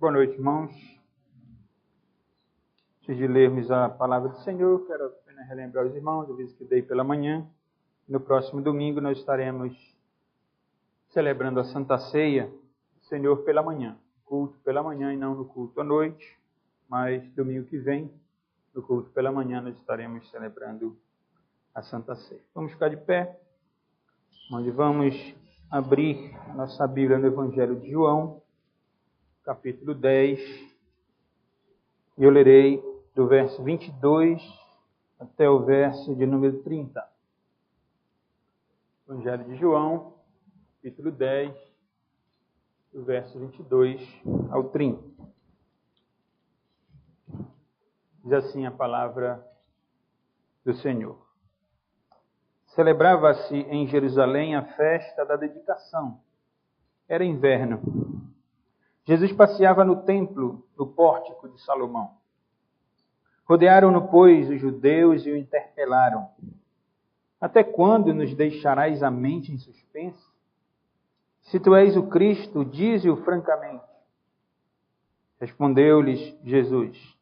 Boa noite, irmãos. Antes de lermos a palavra do Senhor, quero apenas relembrar os irmãos, o aviso que dei pela manhã. No próximo domingo nós estaremos celebrando a Santa Ceia do Senhor pela manhã. Culto pela manhã e não no culto à noite, mas domingo que vem, no culto pela manhã, nós estaremos celebrando a Santa Ceia. Vamos ficar de pé, onde vamos abrir a nossa Bíblia no Evangelho de João, capítulo 10, e eu lerei do verso 22 até o verso de número 30. Evangelho de João, capítulo 10, do verso 22 ao 30. Diz assim a palavra do Senhor. Celebrava-se em Jerusalém a festa da dedicação. Era inverno. Jesus passeava no templo, no pórtico de Salomão. Rodearam-no, pois, os judeus e o interpelaram. Até quando nos deixarás a mente em suspense? Se tu és o Cristo, dize-o francamente. Respondeu-lhes Jesus: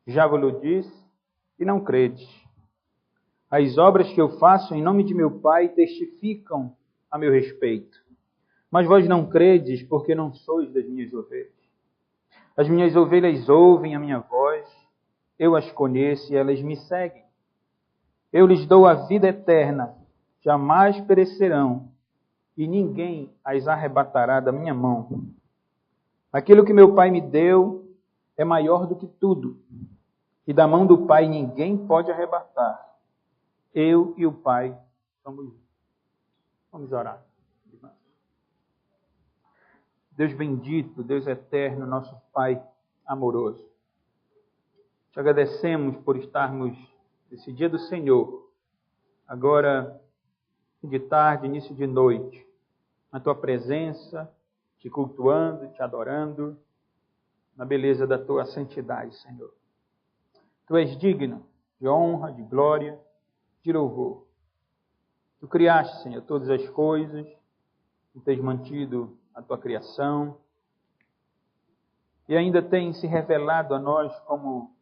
Já vos disse, e não credes. As obras que eu faço em nome de meu Pai testificam a meu respeito. Mas vós não credes, porque não sois das minhas ovelhas. As minhas ovelhas ouvem a minha voz, eu as conheço e elas me seguem. Eu lhes dou a vida eterna, jamais perecerão, e ninguém as arrebatará da minha mão. Aquilo que meu Pai me deu é maior do que tudo, e da mão do Pai ninguém pode arrebatar. Eu e o Pai somos um. Vamos orar. Deus bendito, Deus eterno, nosso Pai amoroso. Te agradecemos por estarmos nesse dia do Senhor, agora de tarde, início de noite, na Tua presença, te cultuando, te adorando, na beleza da Tua santidade, Senhor. Tu és digno de honra, de glória, de louvor. Tu criaste, Senhor, todas as coisas, Tu tens mantido a Tua criação, e ainda tens se revelado a nós como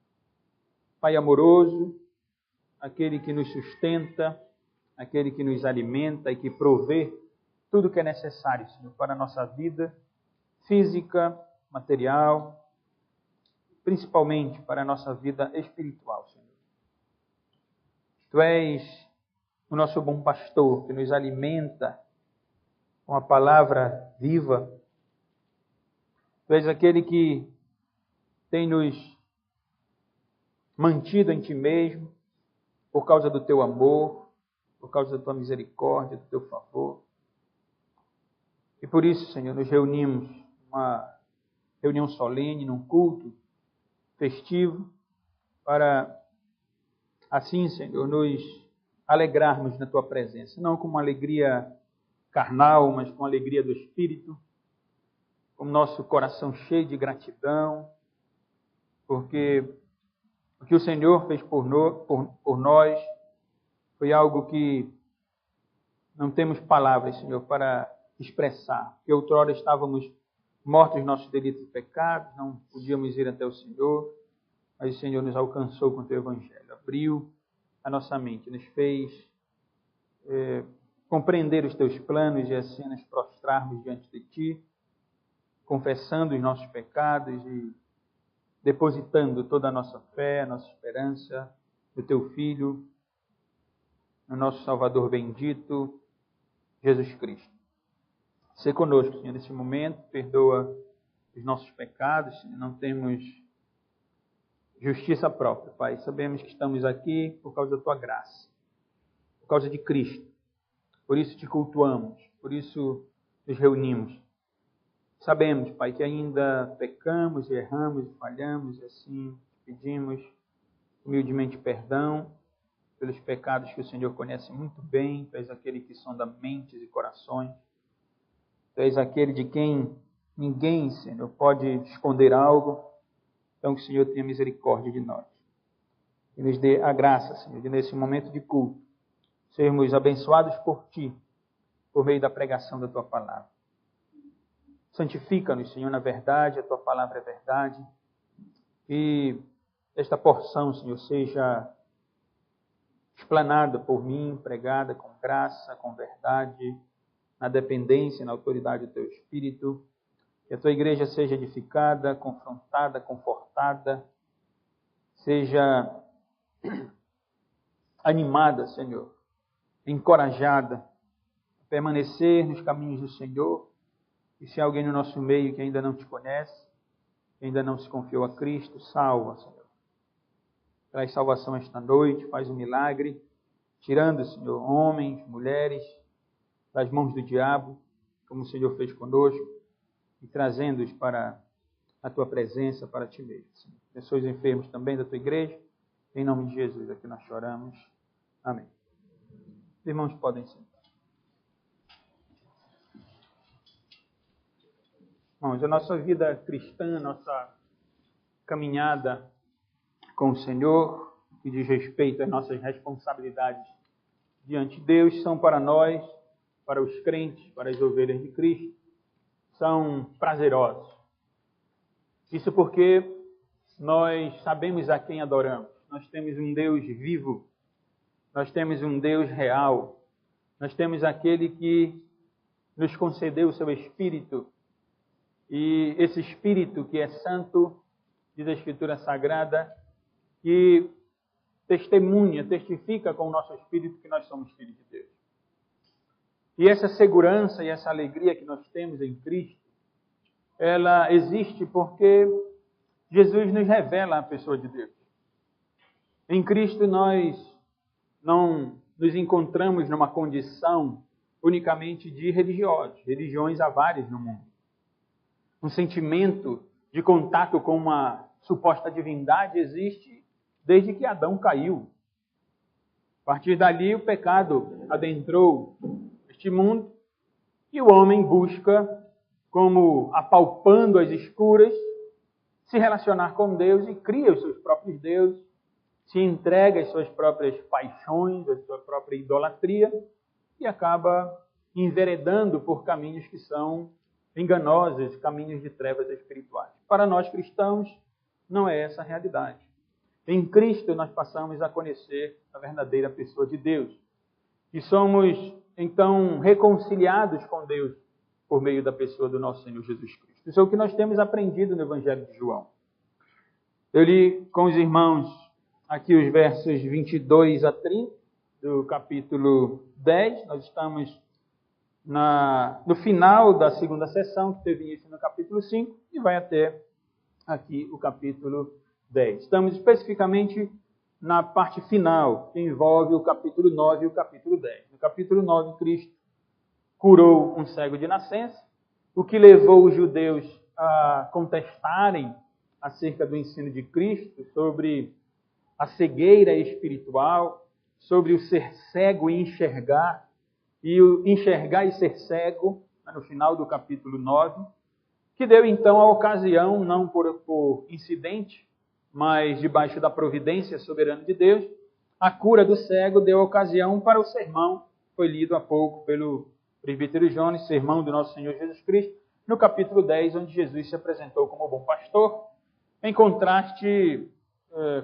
Pai amoroso, aquele que nos sustenta, aquele que nos alimenta e que provê tudo o que é necessário, Senhor, para a nossa vida física, material, principalmente para a nossa vida espiritual, Senhor. Tu és o nosso bom pastor, que nos alimenta com a palavra viva. Tu és aquele que tem nos mantido em Ti mesmo, por causa do Teu amor, por causa da Tua misericórdia, do Teu favor. E por isso, Senhor, nos reunimos, uma reunião solene, num culto festivo, para assim, Senhor, nos alegrarmos na Tua presença, não com uma alegria carnal, mas com a alegria do Espírito, com o nosso coração cheio de gratidão, porque o que o Senhor fez por nós foi algo que não temos palavras, Senhor, para expressar. Porque outrora estávamos mortos nos nossos delitos e pecados, não podíamos ir até o Senhor, mas o Senhor nos alcançou com o Teu Evangelho, abriu a nossa mente, nos fez compreender os Teus planos e assim nos prostrarmos diante de Ti, confessando os nossos pecados e depositando toda a nossa fé, a nossa esperança no Teu Filho, no nosso Salvador bendito, Jesus Cristo. Sê conosco, Senhor, nesse momento, perdoa os nossos pecados, Senhor, não temos justiça própria, Pai. Sabemos que estamos aqui por causa da Tua graça, por causa de Cristo. Por isso Te cultuamos, por isso nos reunimos. Sabemos, Pai, que ainda pecamos, erramos e falhamos, e assim pedimos humildemente perdão pelos pecados que o Senhor conhece muito bem. Tu és aquele que sonda mentes e corações. Tu és aquele de quem ninguém, Senhor, pode esconder algo. Então que o Senhor tenha misericórdia de nós. E nos dê a graça, Senhor, de nesse momento de culto, sermos abençoados por Ti, por meio da pregação da Tua palavra. Santifica-nos, Senhor, na verdade, a Tua palavra é verdade. E esta porção, Senhor, seja explanada por mim, pregada com graça, com verdade, na dependência, na autoridade do Teu Espírito. Que a Tua igreja seja edificada, confrontada, confortada, seja animada, Senhor, encorajada a permanecer nos caminhos do Senhor. E se há alguém no nosso meio que ainda não Te conhece, que ainda não se confiou a Cristo, salva, Senhor. Traz salvação esta noite, faz um milagre, tirando, Senhor, homens, mulheres, das mãos do diabo, como o Senhor fez conosco, e trazendo-os para a Tua presença, para Ti mesmo, Senhor. Abençoe os enfermos também da Tua igreja. Em nome de Jesus, aqui nós choramos. Amém. Os irmãos podem sentar. Irmãos, a nossa vida cristã, a nossa caminhada com o Senhor, que diz respeito às nossas responsabilidades diante de Deus, são para nós, para os crentes, para as ovelhas de Cristo, são prazerosos. Isso porque nós sabemos a quem adoramos. Nós temos um Deus vivo, nós temos um Deus real, nós temos aquele que nos concedeu o seu Espírito. E esse Espírito que é santo, diz a Escritura Sagrada, que testemunha, testifica com o nosso Espírito que nós somos filhos de Deus. E essa segurança e essa alegria que nós temos em Cristo, ela existe porque Jesus nos revela a pessoa de Deus. Em Cristo nós não nos encontramos numa condição unicamente de religiosos. Religiões há várias no mundo. Um sentimento de contato com uma suposta divindade existe desde que Adão caiu. A partir dali, o pecado adentrou este mundo e o homem busca, como apalpando as escuras, se relacionar com Deus e cria os seus próprios deuses, se entrega às suas próprias paixões, à sua própria idolatria e acaba enveredando por caminhos que são enganosos, caminhos de trevas espirituais. Para nós cristãos, não é essa a realidade. Em Cristo nós passamos a conhecer a verdadeira pessoa de Deus. E somos, então, reconciliados com Deus por meio da pessoa do nosso Senhor Jesus Cristo. Isso é o que nós temos aprendido no Evangelho de João. Eu li com os irmãos aqui os versos 22 a 30 do capítulo 10. Nós estamos no final da segunda sessão, que teve início no capítulo 5, e vai até aqui o capítulo 10. Estamos especificamente na parte final, que envolve o capítulo 9 e o capítulo 10. No capítulo 9, Cristo curou um cego de nascença, o que levou os judeus a contestarem acerca do ensino de Cristo sobre a cegueira espiritual, sobre o ser cego e enxergar, e o enxergar e ser cego, no final do capítulo 9, que deu então a ocasião, não por incidente, mas debaixo da providência soberana de Deus, a cura do cego deu ocasião para o sermão, foi lido há pouco pelo presbítero Jones, sermão do nosso Senhor Jesus Cristo, no capítulo 10, onde Jesus se apresentou como bom pastor, em contraste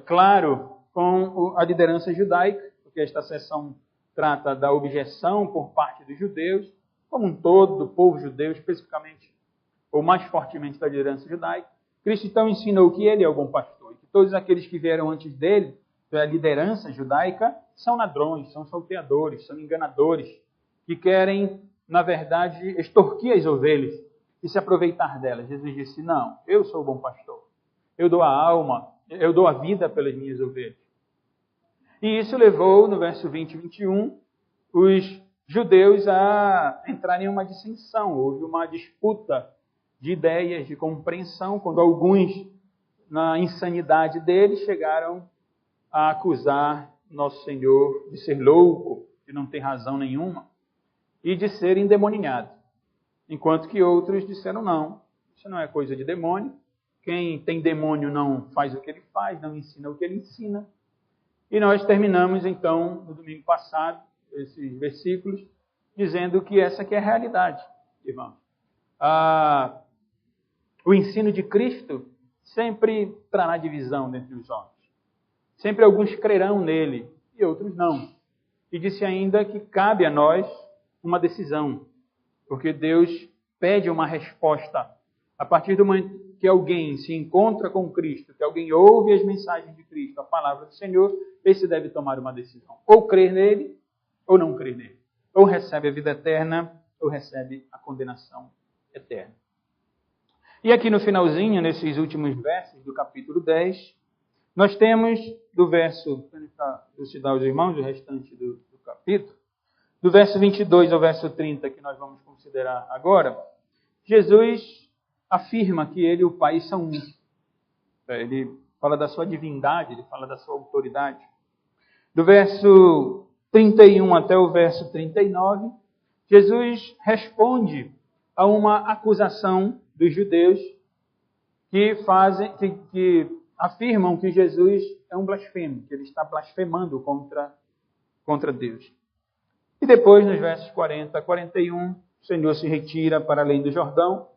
claro com a liderança judaica, porque esta sessão trata da objeção por parte dos judeus, como um todo, do povo judeu, especificamente, ou mais fortemente da liderança judaica. Cristo então ensinou que ele é o bom pastor, e que todos aqueles que vieram antes dele, da liderança judaica, são ladrões, são salteadores, são enganadores, que querem, na verdade, extorquir as ovelhas e se aproveitar delas. Jesus disse, não, eu sou o bom pastor. Eu dou a alma, eu dou a vida pelas minhas ovelhas. E isso levou, no verso 20 e 21, os judeus a entrarem em uma dissensão. Houve uma disputa de ideias, de compreensão, quando alguns, na insanidade deles, chegaram a acusar nosso Senhor de ser louco, de não ter razão nenhuma, e de ser endemoninhado. Enquanto que outros disseram, não, isso não é coisa de demônio. Quem tem demônio não faz o que ele faz, não ensina o que ele ensina. E nós terminamos, então, no domingo passado, esses versículos, dizendo que essa aqui é a realidade, irmãos. o ensino de Cristo sempre trará divisão dentre os homens. Sempre alguns crerão nele e outros não. E disse ainda que cabe a nós uma decisão, porque Deus pede uma resposta. A partir do momento que alguém se encontra com Cristo, que alguém ouve as mensagens de Cristo, a palavra do Senhor, esse deve tomar uma decisão. Ou crer nele, ou não crer nele. Ou recebe a vida eterna, ou recebe a condenação eterna. E aqui no finalzinho, nesses últimos versos do capítulo 10, nós temos do verso, para elucidar os irmãos, o restante do capítulo, do verso 22 ao verso 30, que nós vamos considerar agora, Jesus afirma que ele e o Pai são um. Ele fala da sua divindade, ele fala da sua autoridade. Do verso 31 até o verso 39, Jesus responde a uma acusação dos judeus que afirmam que Jesus é um blasfemo, que ele está blasfemando contra Deus. E depois, nos versos 40 a 41, o Senhor se retira para além do Jordão,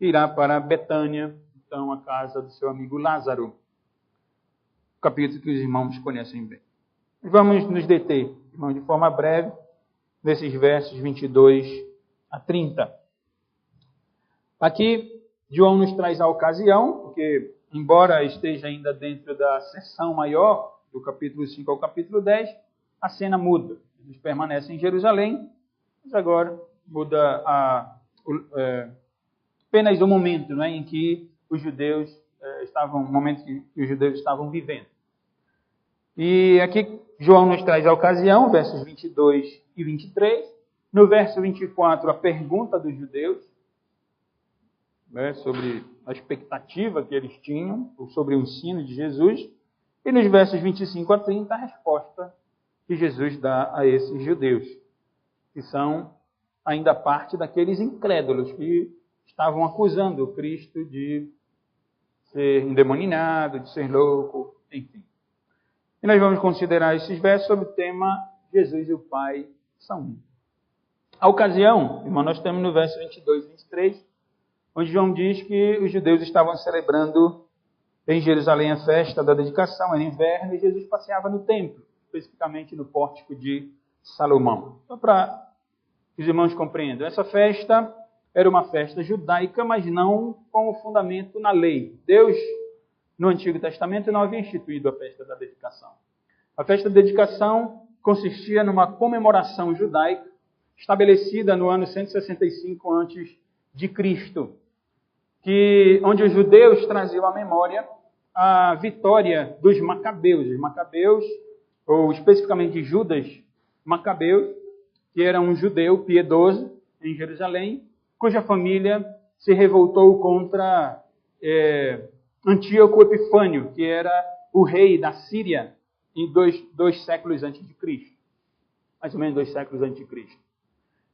irá para Betânia, então a casa do seu amigo Lázaro. Capítulo que os irmãos conhecem bem. Vamos nos deter, irmãos, de forma breve, nesses versos 22 a 30. Aqui, João nos traz a ocasião, porque, embora esteja ainda dentro da seção maior, do capítulo 5 ao capítulo 10, a cena muda. Eles permanecem em Jerusalém, mas agora muda apenas o momento, né, em que os judeus estavam vivendo. E aqui João nos traz a ocasião, versos 22 e 23. No verso 24, a pergunta dos judeus, né, sobre a expectativa que eles tinham, ou sobre o ensino de Jesus. E nos versos 25 a 30, a resposta que Jesus dá a esses judeus, que são ainda parte daqueles incrédulos que estavam acusando o Cristo de ser endemoniado, de ser louco, enfim. E nós vamos considerar esses versos sobre o tema Jesus e o Pai são um. A ocasião, irmão, nós temos no verso 22 e 23, onde João diz que os judeus estavam celebrando em Jerusalém a festa da dedicação, era inverno, e Jesus passeava no templo, especificamente no pórtico de Salomão. Só para que os irmãos compreendam, essa festa era uma festa judaica, mas não com o fundamento na lei. Deus, no Antigo Testamento, não havia instituído a festa da dedicação. A festa da dedicação consistia numa comemoração judaica estabelecida no ano 165 a.C., onde os judeus traziam à memória a vitória dos Macabeus. Os Macabeus, ou especificamente Judas Macabeu, que era um judeu piedoso em Jerusalém, cuja família se revoltou contra Antíoco Epifânio, que era o rei da Síria em dois séculos antes de Cristo. Mais ou menos 2 séculos antes de Cristo.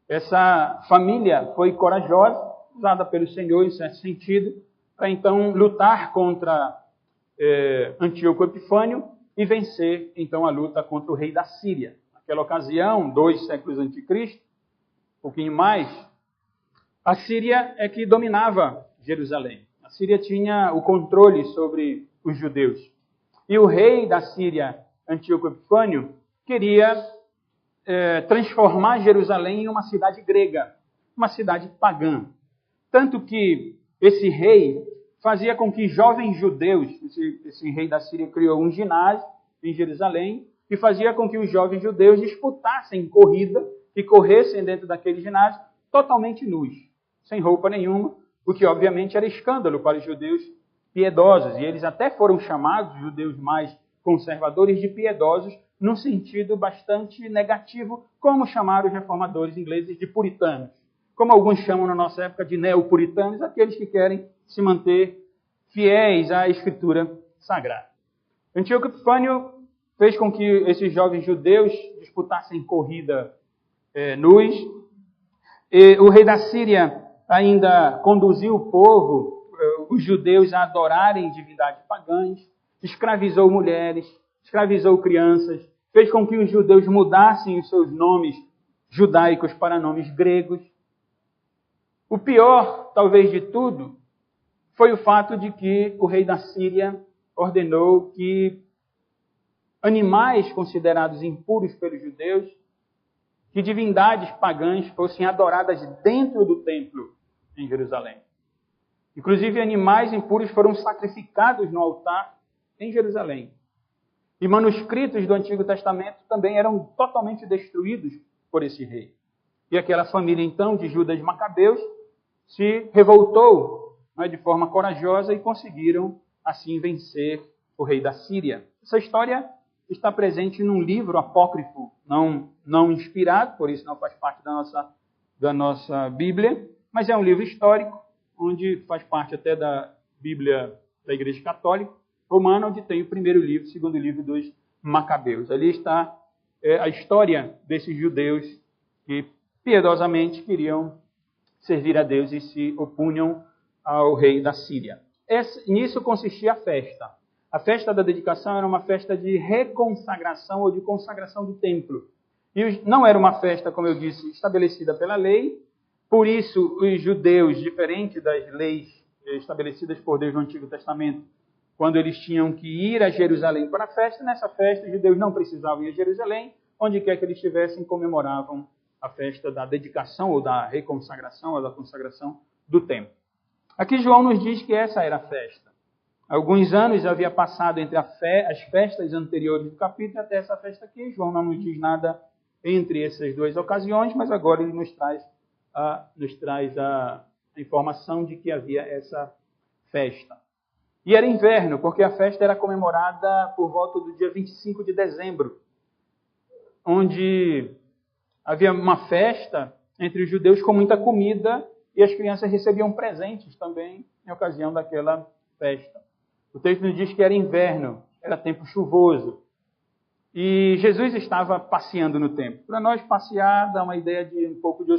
Essa família foi corajosa, usada pelo Senhor em certo sentido, para então lutar contra Antíoco Epifânio e vencer então a luta contra o rei da Síria. Naquela ocasião, 2 séculos antes de Cristo, um pouquinho mais, a Síria é que dominava Jerusalém. A Síria tinha o controle sobre os judeus. E o rei da Síria, Antíoco Epifânio, queria transformar Jerusalém em uma cidade grega, uma cidade pagã. Tanto que esse rei fazia com que jovens judeus, esse rei da Síria criou um ginásio em Jerusalém, e fazia com que os jovens judeus disputassem corrida e corressem dentro daquele ginásio totalmente nus, sem roupa nenhuma, o que obviamente era escândalo para os judeus piedosos. E eles até foram chamados, judeus mais conservadores, de piedosos, num sentido bastante negativo, como chamaram os reformadores ingleses de puritanos. Como alguns chamam na nossa época de neopuritanos, aqueles que querem se manter fiéis à Escritura Sagrada. Antíoco Epifânio fez com que esses jovens judeus disputassem corrida nus. E o rei da Síria ainda conduziu o povo, os judeus, a adorarem divindades pagãs, escravizou mulheres, escravizou crianças, fez com que os judeus mudassem os seus nomes judaicos para nomes gregos. O pior, talvez de tudo, foi o fato de que o rei da Síria ordenou que animais considerados impuros pelos judeus, que divindades pagãs fossem adoradas dentro do templo em Jerusalém. Inclusive, animais impuros foram sacrificados no altar em Jerusalém. E manuscritos do Antigo Testamento também eram totalmente destruídos por esse rei. E aquela família, então, de Judas Macabeus, se revoltou, né, de forma corajosa e conseguiram, assim, vencer o rei da Síria. Essa história está presente num livro apócrifo, não inspirado, por isso não faz parte da nossa Bíblia, mas é um livro histórico, onde faz parte até da Bíblia da Igreja Católica Romana, onde tem o primeiro livro, o segundo livro dos Macabeus. Ali está a história desses judeus que piedosamente queriam servir a Deus e se opunham ao rei da Síria. Nisso consistia a festa. A festa da dedicação era uma festa de reconsagração ou de consagração do templo. E não era uma festa, como eu disse, estabelecida pela lei. Por isso, os judeus, diferente das leis estabelecidas por Deus no Antigo Testamento, quando eles tinham que ir a Jerusalém para a festa, nessa festa os judeus não precisavam ir a Jerusalém, onde quer que eles estivessem, comemoravam a festa da dedicação ou da reconsagração ou da consagração do templo. Aqui João nos diz que essa era a festa. Alguns anos havia passado entre as festas anteriores do capítulo até essa festa aqui. João não nos diz nada entre essas duas ocasiões, mas agora ele nos traz a informação de que havia essa festa. E era inverno, porque a festa era comemorada por volta do dia 25 de dezembro, onde havia uma festa entre os judeus com muita comida e as crianças recebiam presentes também em ocasião daquela festa. O texto nos diz que era inverno, era tempo chuvoso. E Jesus estava passeando no templo. Para nós, passear dá uma ideia de um pouco de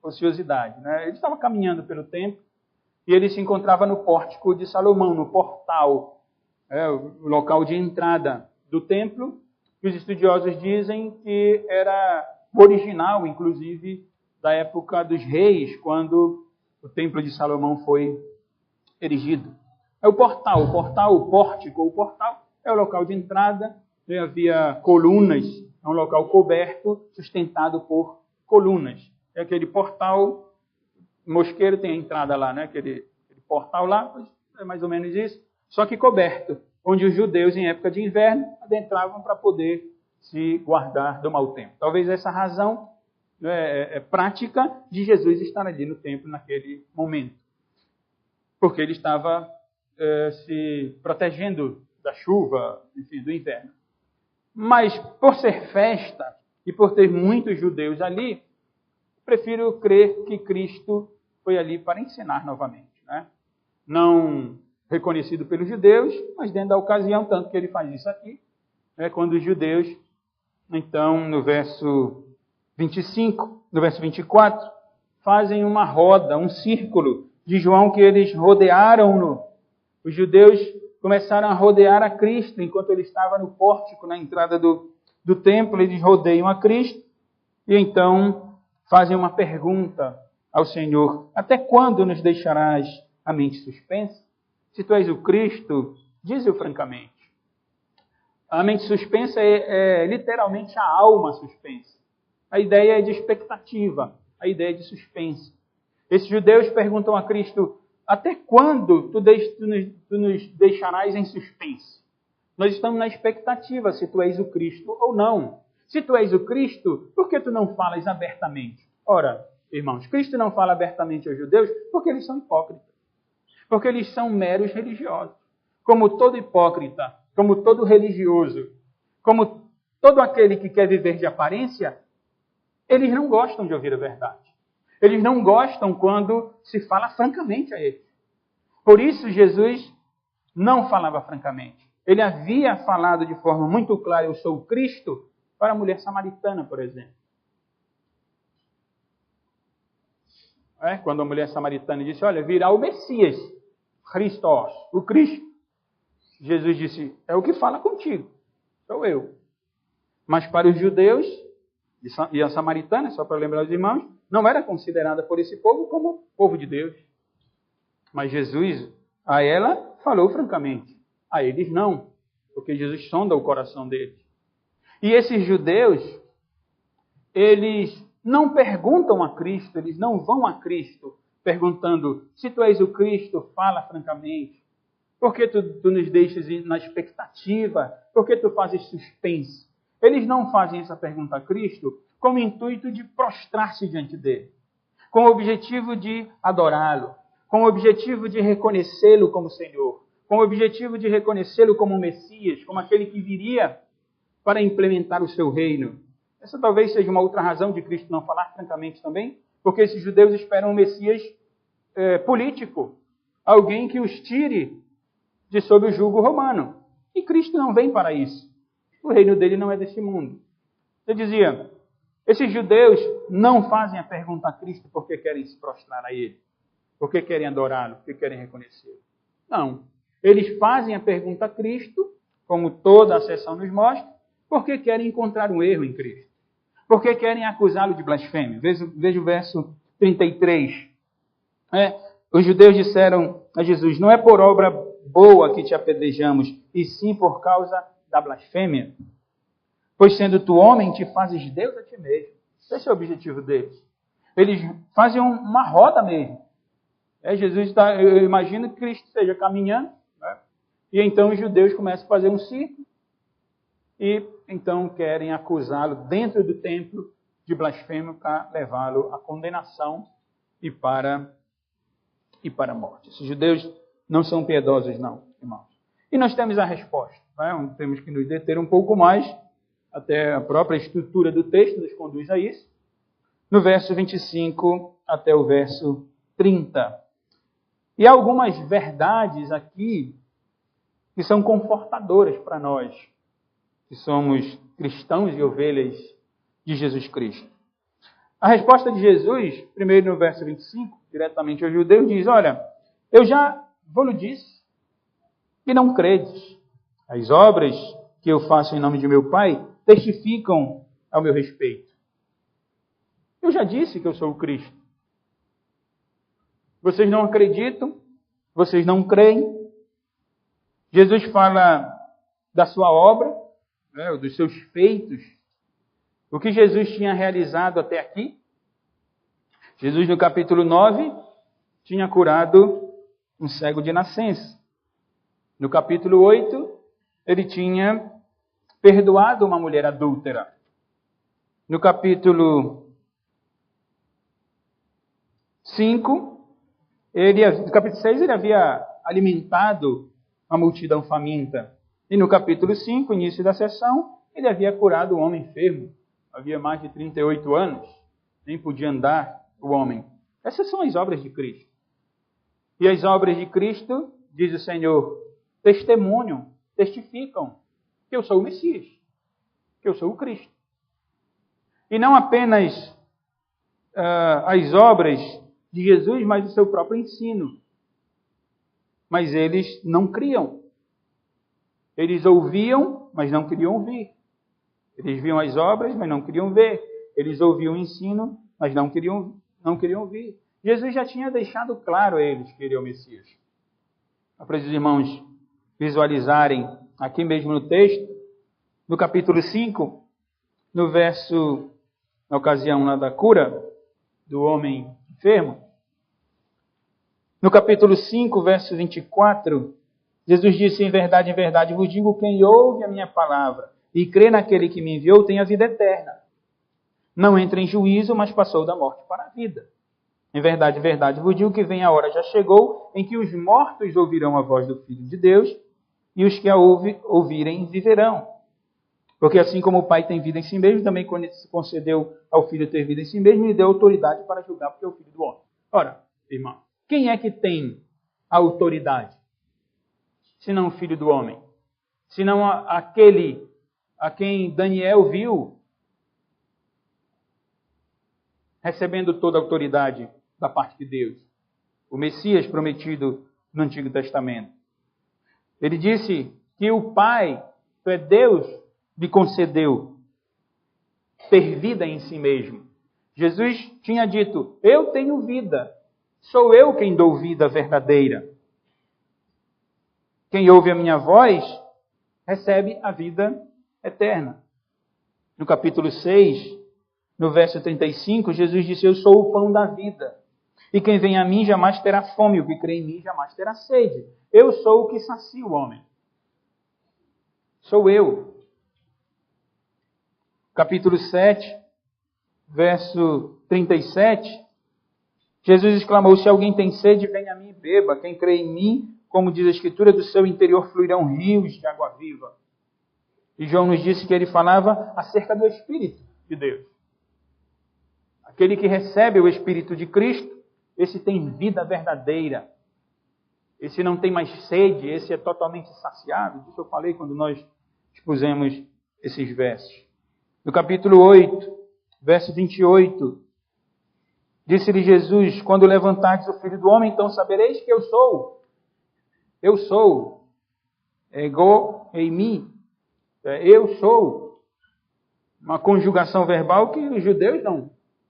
ociosidade, né? Ele estava caminhando pelo templo e ele se encontrava no pórtico de Salomão, no portal, o local de entrada do templo. E os estudiosos dizem que era original, inclusive, da época dos reis, quando o templo de Salomão foi erigido. É o portal, o pórtico, o portal é o local de entrada. Havia colunas, é um local coberto, sustentado por colunas. É aquele portal, Mosqueiro tem a entrada lá, né? Aquele portal lá, é mais ou menos isso, só que coberto, onde os judeus, em época de inverno, adentravam para poder se guardar do mau tempo. Talvez essa razão prática de Jesus estar ali no templo naquele momento. Porque ele estava se protegendo da chuva, enfim, do inverno. Mas, por ser festa e por ter muitos judeus ali, prefiro crer que Cristo foi ali para ensinar novamente, né? Não reconhecido pelos judeus, mas dentro da ocasião, tanto que ele faz isso aqui, quando os judeus, então, no verso 25, no verso 24, fazem uma roda, um círculo de João que eles rodearam-no. Os judeus começaram a rodear a Cristo, enquanto ele estava no pórtico, na entrada do templo, eles rodeiam a Cristo, e então fazem uma pergunta ao Senhor: até quando nos deixarás a mente suspensa? Se tu és o Cristo, dize-o francamente. A mente suspensa é literalmente a alma suspensa. A ideia é de expectativa, a ideia é de suspense. Esses judeus perguntam a Cristo: até quando tu nos deixarás em suspense? Nós estamos na expectativa se tu és o Cristo ou não. Se tu és o Cristo, por que tu não falas abertamente? Ora, irmãos, Cristo não fala abertamente aos judeus porque eles são hipócritas. Porque eles são meros religiosos. Como todo hipócrita, como todo religioso, como todo aquele que quer viver de aparência, eles não gostam de ouvir a verdade. Eles não gostam quando se fala francamente a eles. Por isso, Jesus não falava francamente. Ele havia falado de forma muito clara: eu sou o Cristo, para a mulher samaritana, por exemplo. Quando a mulher samaritana disse: olha, virá o Messias, Christos, o Cristo. Jesus disse: é o que fala contigo, sou eu. Mas para os judeus, e a samaritana, só para lembrar os irmãos, não era considerada por esse povo como povo de Deus. Mas Jesus, a ela, falou francamente. A eles não, porque Jesus sonda o coração deles. E esses judeus, eles não perguntam a Cristo, eles não vão a Cristo perguntando: se tu és o Cristo, fala francamente. Por que tu nos deixas na expectativa? Por que tu fazes suspense? Eles não fazem essa pergunta a Cristo com o intuito de prostrar-se diante dele, com o objetivo de adorá-lo, com o objetivo de reconhecê-lo como Senhor, com o objetivo de reconhecê-lo como Messias, como aquele que viria para implementar o seu reino. Essa talvez seja uma outra razão de Cristo não falar francamente também, porque esses judeus esperam um Messias político, alguém que os tire de sob o jugo romano. E Cristo não vem para isso. O reino dele não é desse mundo. Eu dizia, esses judeus não fazem a pergunta a Cristo porque querem se prostrar a ele, porque querem adorá-lo, porque querem reconhecê-lo. Não. Eles fazem a pergunta a Cristo, como toda a sessão nos mostra, porque querem encontrar um erro em Cristo. Porque querem acusá-lo de blasfêmia. Veja o verso 33. Os judeus disseram a Jesus: não é por obra boa que te apedrejamos, e sim por causa da blasfêmia. Pois sendo tu homem, te fazes Deus a ti mesmo. Esse é o objetivo deles. Eles fazem uma roda mesmo. Eu imagino que Cristo esteja caminhando, e então os judeus começam a fazer um círculo, e então querem acusá-lo dentro do templo de blasfêmia para levá-lo à condenação e para a morte. Esses judeus não são piedosos, não, irmãos. E nós temos a resposta. Temos que nos deter um pouco mais, até a própria estrutura do texto nos conduz a isso. No verso 25 até o verso 30. E há algumas verdades aqui que são confortadoras para nós, que somos cristãos e ovelhas de Jesus Cristo. A resposta de Jesus, primeiro no verso 25, diretamente aos judeus, diz: olha, eu já vos disse e não credes. As obras que eu faço em nome de meu Pai testificam ao meu respeito. Eu já disse que eu sou o Cristo. Vocês não acreditam, vocês não creem. Jesus fala da sua obra, dos seus feitos, o que Jesus tinha realizado até aqui. Jesus, no capítulo 9, tinha curado um cego de nascença. No capítulo 8, ele tinha perdoado uma mulher adúltera. No capítulo 5, no capítulo 6, ele havia alimentado a multidão faminta. E no capítulo 5, início da sessão, ele havia curado um homem enfermo. Havia mais de 38 anos, nem podia andar o homem. Essas são as obras de Cristo. E as obras de Cristo, diz o Senhor, testificam que eu sou o Messias, que eu sou o Cristo. E não apenas as obras de Jesus, mas o seu próprio ensino. Mas eles não criam. Eles ouviam, mas não queriam ouvir. Eles viam as obras, mas não queriam ver. Eles ouviam o ensino, mas não queriam ouvir. Jesus já tinha deixado claro a eles que ele é o Messias. Para os irmãos visualizarem aqui mesmo no texto, no capítulo 5, no verso, na ocasião lá da cura do homem enfermo, no capítulo 5, verso 24, Jesus disse: em verdade vos digo, quem ouve a minha palavra e crê naquele que me enviou tem a vida eterna. Não entra em juízo, mas passou da morte para a vida. Em verdade vos digo que vem a hora, já chegou, em que os mortos ouvirão a voz do Filho de Deus, e os que a ouvirem viverão. Porque assim como o Pai tem vida em si mesmo, também concedeu ao Filho ter vida em si mesmo e deu autoridade para julgar, porque é o Filho do homem. Ora, irmão, quem é que tem a autoridade? Senão o Filho do homem. Senão aquele a quem Daniel viu recebendo toda a autoridade da parte de Deus. O Messias prometido no Antigo Testamento. Ele disse que o Pai, Deus, lhe concedeu ter vida em si mesmo. Jesus tinha dito, eu tenho vida, sou eu quem dou vida verdadeira. Quem ouve a minha voz, recebe a vida eterna. No capítulo 6, no verso 35, Jesus disse, eu sou o pão da vida. E quem vem a mim jamais terá fome, o que crê em mim jamais terá sede. Eu sou o que sacia o homem. Sou eu. Capítulo 7, verso 37, Jesus exclamou, se alguém tem sede, venha a mim e beba. Quem crê em mim, como diz a Escritura, do seu interior fluirão rios de água viva. E João nos disse que ele falava acerca do Espírito de Deus. Aquele que recebe o Espírito de Cristo, esse tem vida verdadeira. Esse não tem mais sede, esse é totalmente saciado. Isso eu falei quando nós expusemos esses versos. No capítulo 8, verso 28, disse-lhe Jesus, quando levantardes o Filho do Homem, então sabereis que eu sou. Eu sou. Ego eimi. Eu sou. Uma conjugação verbal que os judeus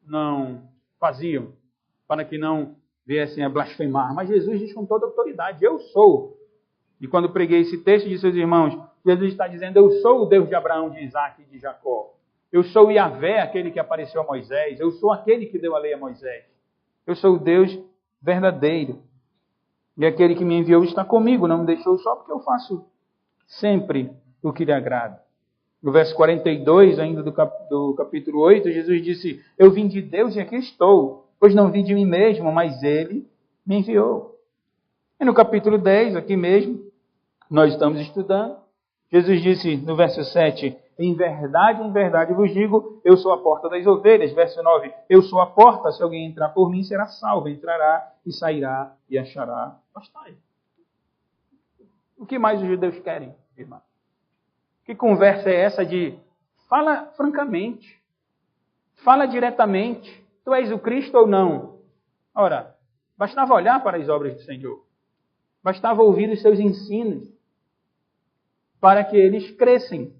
não faziam, para que não viessem a blasfemar. Mas Jesus diz com toda autoridade, eu sou. E quando preguei esse texto, disse aos irmãos, Jesus está dizendo, eu sou o Deus de Abraão, de Isaac e de Jacó. Eu sou Yahvé, aquele que apareceu a Moisés. Eu sou aquele que deu a lei a Moisés. Eu sou o Deus verdadeiro. E aquele que me enviou está comigo, não me deixou só, porque eu faço sempre o que lhe agrada. No verso 42, ainda do capítulo 8, Jesus disse, eu vim de Deus e aqui estou, pois não vim de mim mesmo, mas Ele me enviou. E no capítulo 10, aqui mesmo, nós estamos estudando, Jesus disse no verso 7, em verdade vos digo, eu sou a porta das ovelhas. Verso 9, eu sou a porta, se alguém entrar por mim será salvo, entrará e sairá e achará pastagem. O que mais os judeus querem, irmão? Que conversa é essa de fala francamente, fala diretamente, tu és o Cristo ou não? Ora, bastava olhar para as obras do Senhor, bastava ouvir os seus ensinos, para que eles crescem.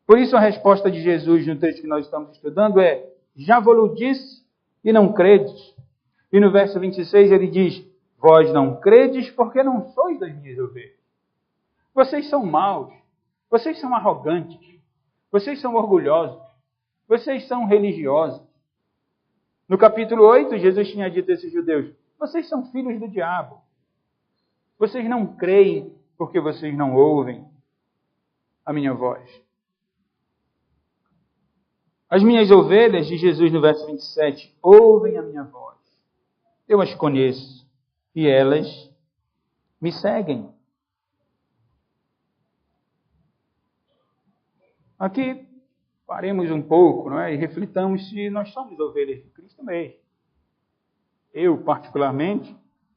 Por isso a resposta de Jesus no texto que nós estamos estudando é, já vos disse e não credes. E no verso 26 ele diz, vós não credes porque não sois das minhas ovelhas. Vocês são maus, vocês são arrogantes, vocês são orgulhosos, vocês são religiosos. No capítulo 8, Jesus tinha dito a esses judeus, vocês são filhos do diabo. Vocês não creem porque vocês não ouvem a minha voz. As minhas ovelhas, diz Jesus no verso 27, ouvem a minha voz. Eu as conheço e elas me seguem. Aqui paremos um pouco, não é? E reflitamos se nós somos ovelhas de Cristo mesmo. Eu, particularmente,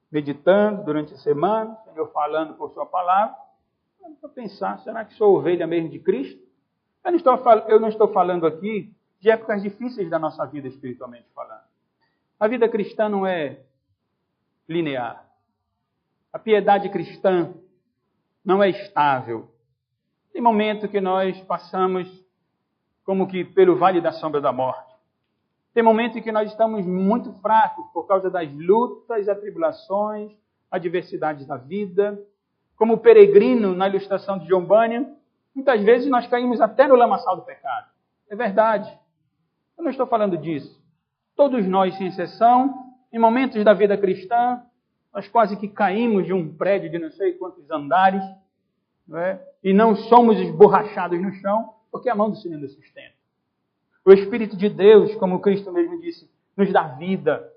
meditando durante a semana, o Senhor falando por sua palavra, para pensar, será que sou ovelha mesmo de Cristo? Eu não estou falando aqui de épocas difíceis da nossa vida, espiritualmente falando. A vida cristã não é linear. A piedade cristã não é estável. Tem momento que nós passamos como que pelo vale da sombra da morte. Tem momento em que nós estamos muito fracos por causa das lutas, atribulações, adversidades da vida. Como o peregrino na ilustração de John Bunyan, muitas vezes nós caímos até no lamaçal do pecado. É verdade. Eu não estou falando disso. Todos nós, sem exceção, em momentos da vida cristã, nós quase que caímos de um prédio de não sei quantos andares, não é? E não somos esborrachados no chão, porque a mão do Senhor nos sustenta. O Espírito de Deus, como Cristo mesmo disse, nos dá vida.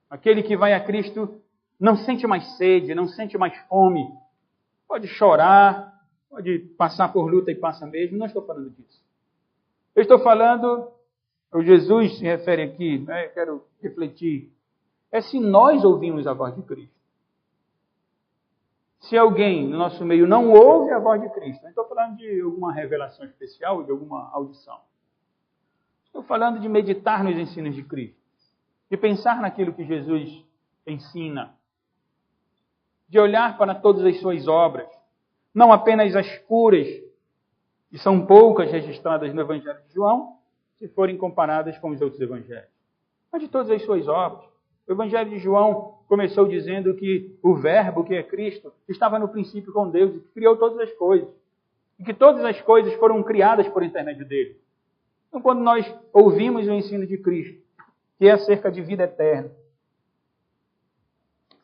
Aquele que vai a Cristo não sente mais sede, não sente mais fome. Pode chorar, pode passar por luta e passa mesmo. Não estou falando disso. Eu estou falando, o Jesus se refere aqui, né? Eu quero refletir, é se nós ouvimos a voz de Cristo. Se alguém no nosso meio não ouve a voz de Cristo, não estou falando de alguma revelação especial, de alguma audição. Estou falando de meditar nos ensinos de Cristo, de pensar naquilo que Jesus ensina, de olhar para todas as suas obras, não apenas as puras, que são poucas registradas no Evangelho de João, se forem comparadas com os outros evangelhos. Mas de todas as suas obras. O Evangelho de João começou dizendo que o Verbo, que é Cristo, estava no princípio com Deus e que criou todas as coisas. E que todas as coisas foram criadas por intermédio dele. Então, quando nós ouvimos o ensino de Cristo, que é acerca de vida eterna,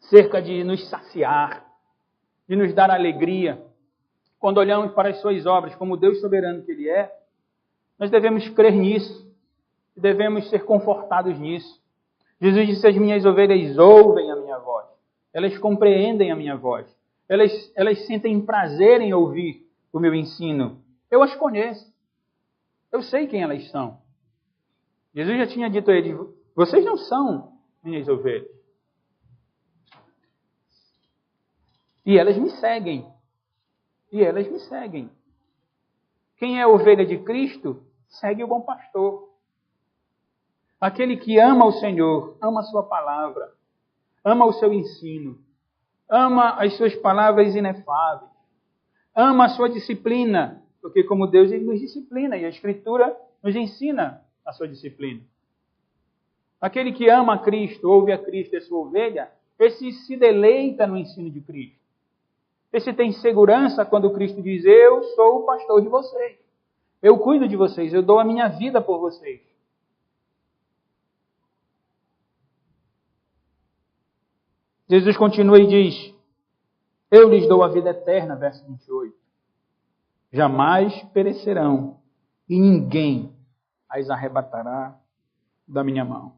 acerca de nos saciar, de nos dar alegria, quando olhamos para as suas obras como Deus soberano que Ele é, nós devemos crer nisso, e devemos ser confortados nisso. Jesus disse: as minhas ovelhas ouvem a minha voz, elas compreendem a minha voz, elas sentem prazer em ouvir o meu ensino. Eu as conheço, eu sei quem elas são. Jesus já tinha dito a eles: vocês não são minhas ovelhas. E elas me seguem. E elas me seguem. Quem é a ovelha de Cristo, segue o bom pastor. Aquele que ama o Senhor, ama a sua palavra, ama o seu ensino, ama as suas palavras inefáveis, ama a sua disciplina, porque como Deus Ele nos disciplina e a Escritura nos ensina a sua disciplina. Aquele que ama a Cristo, ouve a Cristo e a sua ovelha, esse se deleita no ensino de Cristo. Esse tem segurança quando Cristo diz: eu sou o pastor de vocês. Eu cuido de vocês, eu dou a minha vida por vocês. Jesus continua e diz: eu lhes dou a vida eterna, verso 28. Jamais perecerão e ninguém as arrebatará da minha mão.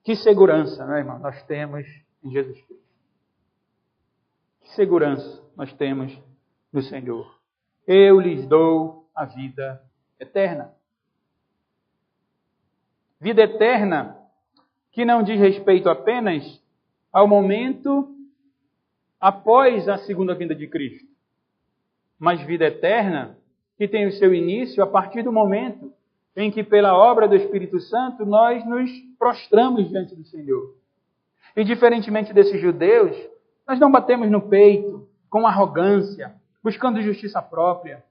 Que segurança, não é, irmão? Nós temos em Jesus Cristo. Que segurança nós temos no Senhor. Eu lhes dou a vida eterna. Vida eterna que não diz respeito apenas ao momento após a segunda vinda de Cristo, mas vida eterna que tem o seu início a partir do momento em que, pela obra do Espírito Santo, nós nos prostramos diante do Senhor. E diferentemente desses judeus, nós não batemos no peito com arrogância, buscando justiça própria,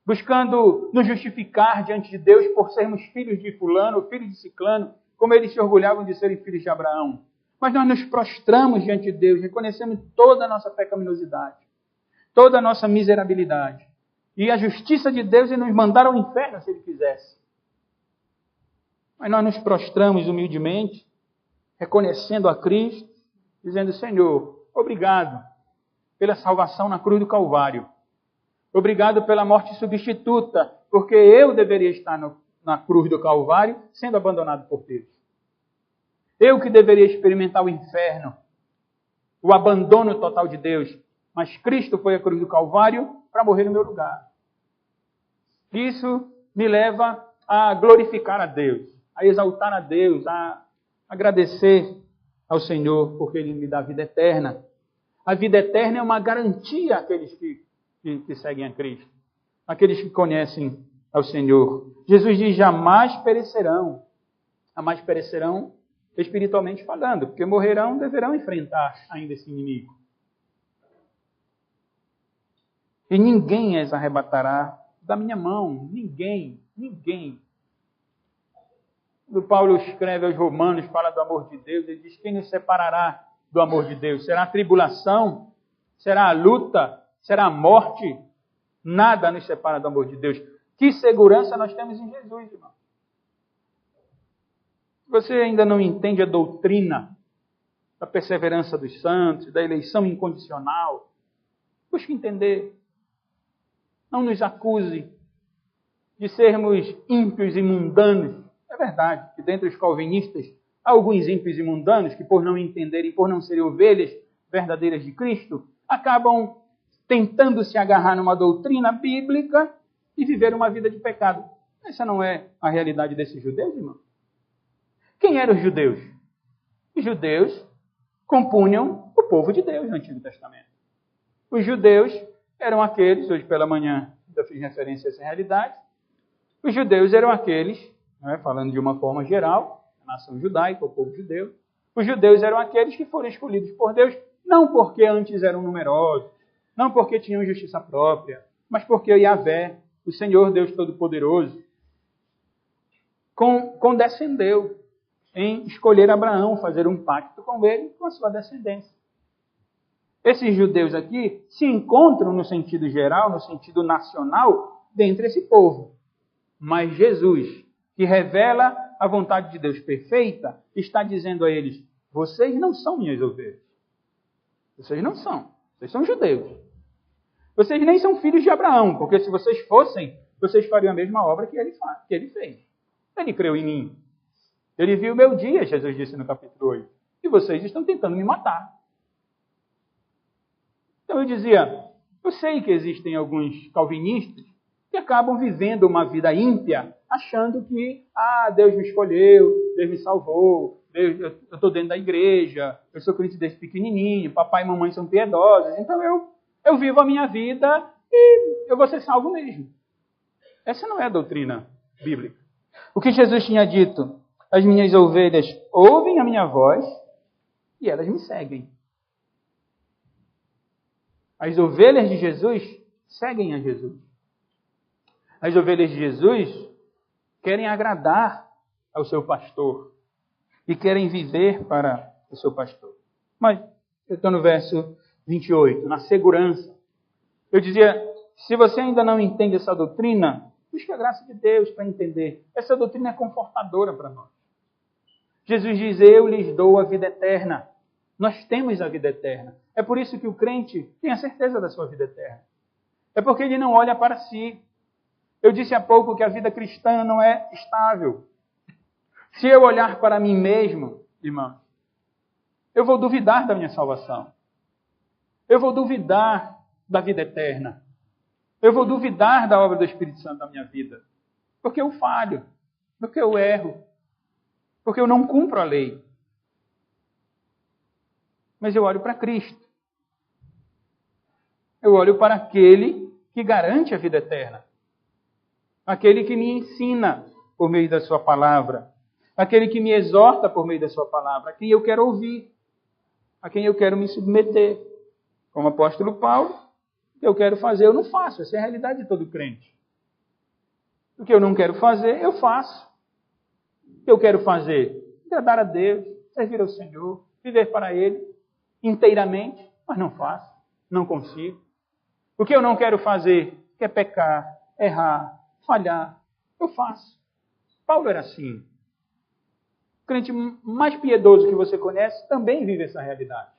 buscando nos justificar diante de Deus por sermos filhos de fulano, filhos de ciclano, como eles se orgulhavam de serem filhos de Abraão. Mas nós nos prostramos diante de Deus, reconhecemos toda a nossa pecaminosidade, toda a nossa miserabilidade. E a justiça de Deus é nos mandar ao inferno se Ele quisesse. Mas nós nos prostramos humildemente, reconhecendo a Cristo, dizendo: Senhor, obrigado pela salvação na cruz do Calvário. Obrigado pela morte substituta, porque eu deveria estar na cruz do Calvário sendo abandonado por Deus. Eu que deveria experimentar o inferno, o abandono total de Deus. Mas Cristo foi à cruz do Calvário para morrer no meu lugar. Isso me leva a glorificar a Deus, a exaltar a Deus, a agradecer ao Senhor, porque Ele me dá vida eterna. A vida eterna é uma garantia àqueles que seguem a Cristo, àqueles que conhecem ao Senhor. Jesus diz: jamais perecerão. Jamais perecerão espiritualmente falando, porque morrerão, deverão enfrentar ainda esse inimigo. E ninguém as arrebatará da minha mão. Ninguém. Quando Paulo escreve aos Romanos, fala do amor de Deus, ele diz: quem nos separará do amor de Deus? Será a tribulação? Será a luta? Será a morte? Nada nos separa do amor de Deus. Que segurança nós temos em Jesus, irmão. Se você ainda não entende a doutrina da perseverança dos santos, da eleição incondicional, busque entender. Não nos acuse de sermos ímpios e mundanos. É verdade que dentre os calvinistas há alguns ímpios e mundanos que, por não entenderem, por não serem ovelhas verdadeiras de Cristo, acabam tentando se agarrar numa doutrina bíblica e viver uma vida de pecado. Essa não é a realidade desses judeus, irmão. Quem eram os judeus? Os judeus compunham o povo de Deus no Antigo Testamento. Os judeus eram aqueles, hoje pela manhã eu fiz referência a essa realidade, os judeus eram aqueles, falando de uma forma geral, a nação judaica, o povo judeu, os judeus eram aqueles que foram escolhidos por Deus, não porque antes eram numerosos, não porque tinham justiça própria, mas porque Yahvé, o Senhor Deus Todo-Poderoso, condescendeu em escolher Abraão, fazer um pacto com ele e com a sua descendência. Esses judeus aqui se encontram no sentido geral, no sentido nacional, dentre esse povo. Mas Jesus, que revela a vontade de Deus perfeita, está dizendo a eles: vocês não são minhas ovelhas. Vocês não são. Vocês são judeus. Vocês nem são filhos de Abraão, porque se vocês fossem, vocês fariam a mesma obra que ele fez. Ele creu em mim. Ele viu o meu dia, Jesus disse no capítulo 8. E vocês estão tentando me matar. Então eu dizia, eu sei que existem alguns calvinistas que acabam vivendo uma vida ímpia, achando que, Deus me escolheu, Deus me salvou, eu estou dentro da igreja, eu sou crente desde pequenininho, papai e mamãe são piedosos, então eu vivo a minha vida e eu vou ser salvo mesmo. Essa não é a doutrina bíblica. O que Jesus tinha dito, as minhas ovelhas ouvem a minha voz e elas me seguem. As ovelhas de Jesus seguem a Jesus. As ovelhas de Jesus querem agradar ao seu pastor e querem viver para o seu pastor. Mas eu estou no verso 28, na segurança. Eu dizia, se você ainda não entende essa doutrina, busque a graça de Deus para entender. Essa doutrina é confortadora para nós. Jesus diz, eu lhes dou a vida eterna. Nós temos a vida eterna. É por isso que o crente tem a certeza da sua vida eterna. É porque ele não olha para si. Eu disse há pouco que a vida cristã não é estável. Se eu olhar para mim mesmo, irmão, eu vou duvidar da minha salvação. Eu vou duvidar da vida eterna. Eu vou duvidar da obra do Espírito Santo na minha vida. Porque eu falho. Porque eu erro. Porque eu não cumpro a lei. Mas eu olho para Cristo. Eu olho para aquele que garante a vida eterna. Aquele que me ensina por meio da sua palavra. Aquele que me exorta por meio da sua palavra. A quem eu quero ouvir. A quem eu quero me submeter. Como apóstolo Paulo, o que eu quero fazer eu não faço. Essa é a realidade de todo crente. O que eu não quero fazer, eu faço. O que eu quero fazer? Agradar a Deus, servir ao Senhor, viver para Ele inteiramente, mas não faço, não consigo. O que eu não quero fazer, que é pecar, errar, falhar, eu faço. Paulo era assim. O crente mais piedoso que você conhece também vive essa realidade.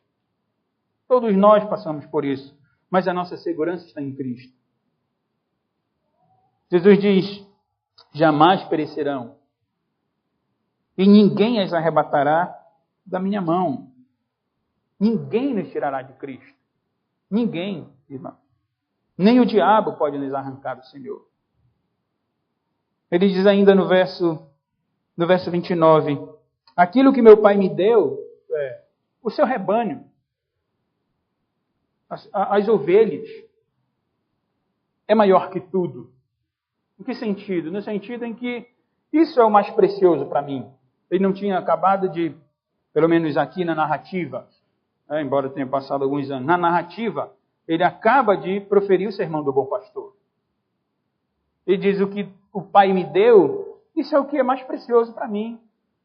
Todos nós passamos por isso, mas a nossa segurança está em Cristo. Jesus diz, jamais perecerão, e ninguém as arrebatará da minha mão. Ninguém nos tirará de Cristo. Ninguém, irmão. Nem o diabo pode nos arrancar do Senhor. Ele diz ainda no verso 29, aquilo que meu Pai me deu, o seu rebanho, as ovelhas, é maior que tudo. Em que sentido? No sentido em que isso é o mais precioso para mim. Ele não tinha acabado de, pelo menos aqui na narrativa, embora tenha passado alguns anos, na narrativa, ele acaba de proferir o sermão do bom pastor. Ele diz, o que o Pai me deu, isso é o que é mais precioso para mim.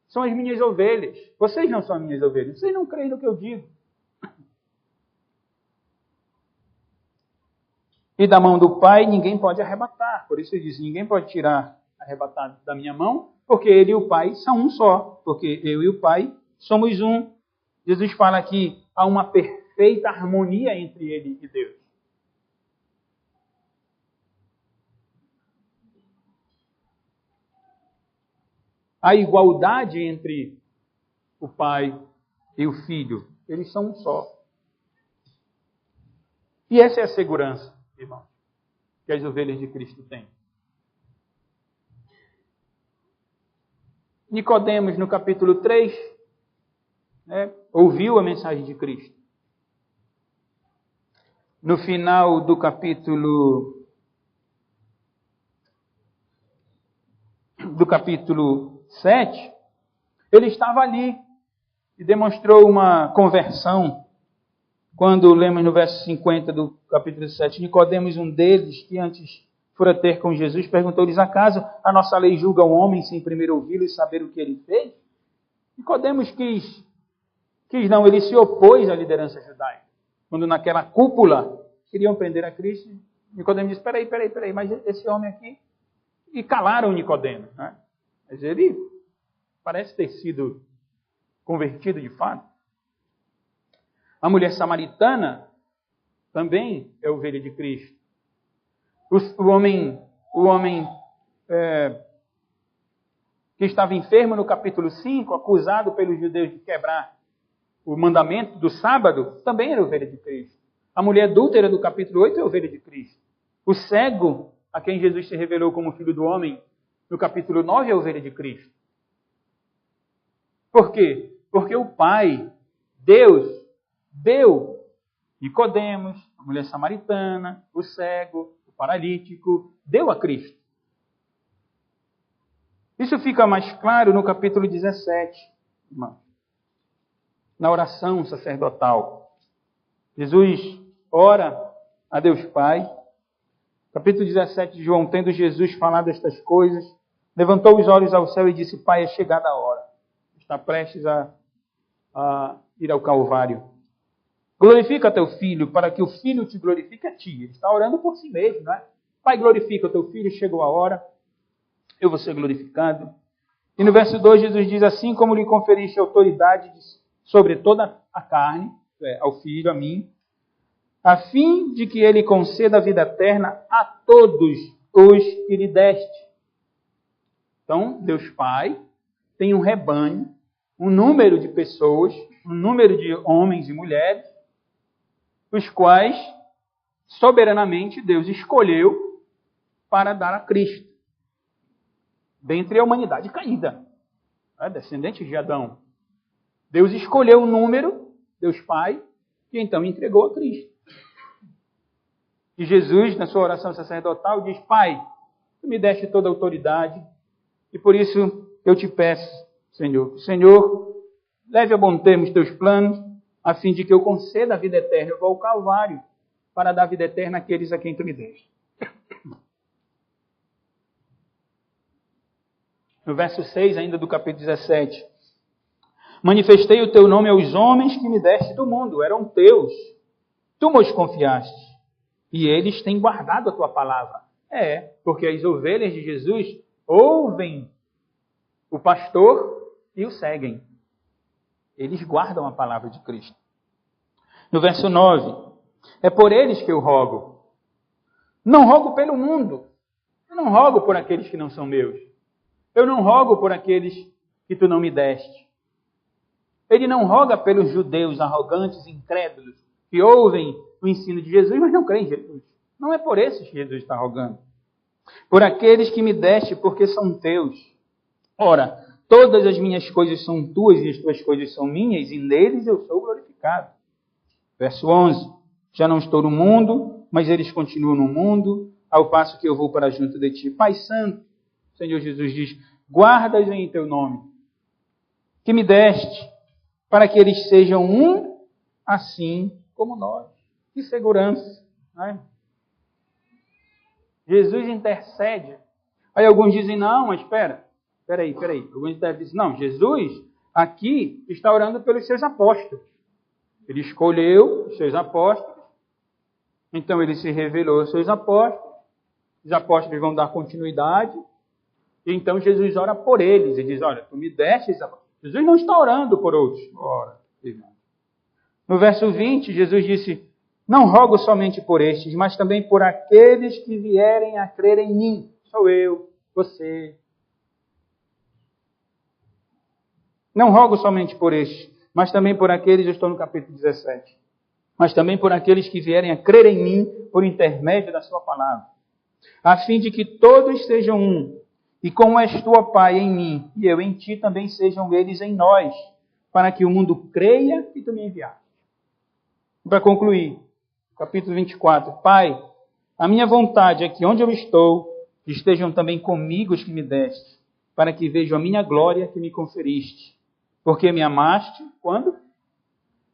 São as minhas ovelhas. Vocês não são as minhas ovelhas. Vocês não creem no que eu digo. E da mão do Pai ninguém pode arrebatar. Por isso ele diz, ninguém pode arrebatar da minha mão, porque ele e o Pai são um só. Porque eu e o Pai somos um. Jesus fala que há uma perfeita harmonia entre ele e Deus. A igualdade entre o Pai e o Filho. Eles são um só. E essa é a segurança, irmão, que as ovelhas de Cristo têm. Nicodemos, no capítulo 3, ouviu a mensagem de Cristo. No final do capítulo 7, ele estava ali e demonstrou uma conversão. Quando lemos no verso 50 do capítulo 7, Nicodemos, um deles que antes fora ter com Jesus, perguntou-lhes: acaso a nossa lei julga um homem sem primeiro ouvi-lo e saber o que ele fez? Nicodemos quis não, ele se opôs à liderança judaica. Quando naquela cúpula queriam prender a Cristo, Nicodemos disse: peraí, mas esse homem aqui... E calaram Nicodemos, né? Mas ele parece ter sido convertido de fato. A mulher samaritana também é ovelha de Cristo. O homem que estava enfermo no capítulo 5, acusado pelos judeus de quebrar o mandamento do sábado, também era ovelha de Cristo. A mulher adúltera do capítulo 8 é ovelha de Cristo. O cego, a quem Jesus se revelou como Filho do Homem, no capítulo 9, é ovelha de Cristo. Por quê? Porque o Pai, Deus, deu Nicodemos, a mulher samaritana, o cego, o paralítico, deu a Cristo. Isso fica mais claro no capítulo 17, irmão, na oração sacerdotal. Jesus ora a Deus Pai. Capítulo 17 de João: tendo Jesus falado estas coisas, levantou os olhos ao céu e disse: Pai, é chegada a hora. Está prestes a ir ao Calvário. Glorifica teu filho, para que o filho te glorifique a ti. Ele está orando por si mesmo, não é? Pai, glorifica o teu filho, chegou a hora, eu vou ser glorificado. E no verso 2, Jesus diz: assim como lhe conferiste autoridade sobre toda a carne, ao filho, a mim, a fim de que ele conceda a vida eterna a todos os que lhe deste. Então, Deus Pai tem um rebanho, um número de pessoas, um número de homens e mulheres, os quais, soberanamente, Deus escolheu para dar a Cristo, dentre a humanidade caída, descendentes de Adão. Deus escolheu um número, Deus Pai, que então entregou a Cristo. E Jesus, na sua oração sacerdotal, diz: Pai, tu me deste toda a autoridade, e por isso eu te peço, Senhor, leve a bom termo os teus planos, a fim de que eu conceda a vida eterna. Eu vou ao Calvário para dar a vida eterna àqueles a quem tu me deste. No verso 6, ainda do capítulo 17. Manifestei o teu nome aos homens que me deste do mundo, eram teus. Tu me confiaste, e eles têm guardado a tua palavra. Porque as ovelhas de Jesus ouvem o pastor e o seguem. Eles guardam a palavra de Cristo. No verso 9, é por eles que eu rogo. Não rogo pelo mundo. Eu não rogo por aqueles que não são meus. Eu não rogo por aqueles que tu não me deste. Ele não roga pelos judeus arrogantes, incrédulos, que ouvem o ensino de Jesus, mas não creem em Jesus. Não é por esses que Jesus está rogando. Por aqueles que me deste, porque são teus. Ora, todas as minhas coisas são tuas e as tuas coisas são minhas, e neles eu sou glorificado. Verso 11. Já não estou no mundo, mas eles continuam no mundo, ao passo que eu vou para junto de ti. Pai Santo, o Senhor Jesus diz: guarda-os em teu nome, que me deste, para que eles sejam um, assim como nós. Que segurança, não é? Jesus intercede. Aí alguns dizem: não, mas espera aí. Alguns dizem: não, Jesus aqui está orando pelos seus apóstolos. Ele escolheu os seus apóstolos, então ele se revelou aos seus apóstolos, os apóstolos vão dar continuidade, e então Jesus ora por eles, e diz: olha, tu me deste esses apóstolos. Jesus não está orando por outros. Ora, irmão. No verso 20, Jesus disse: não rogo somente por estes, mas também por aqueles que vierem a crer em mim. Sou eu, você. Não rogo somente por estes, mas também por aqueles, eu estou no capítulo 17, mas também por aqueles que vierem a crer em mim por intermédio da sua palavra, a fim de que todos sejam um, e como és tu, ó Pai, em mim, e eu em ti, também sejam eles em nós, para que o mundo creia que tu me enviaste. Para concluir, capítulo 24. Pai, a minha vontade é que onde eu estou, estejam também comigo os que me deste, para que vejam a minha glória que me conferiste. Porque me amaste, quando?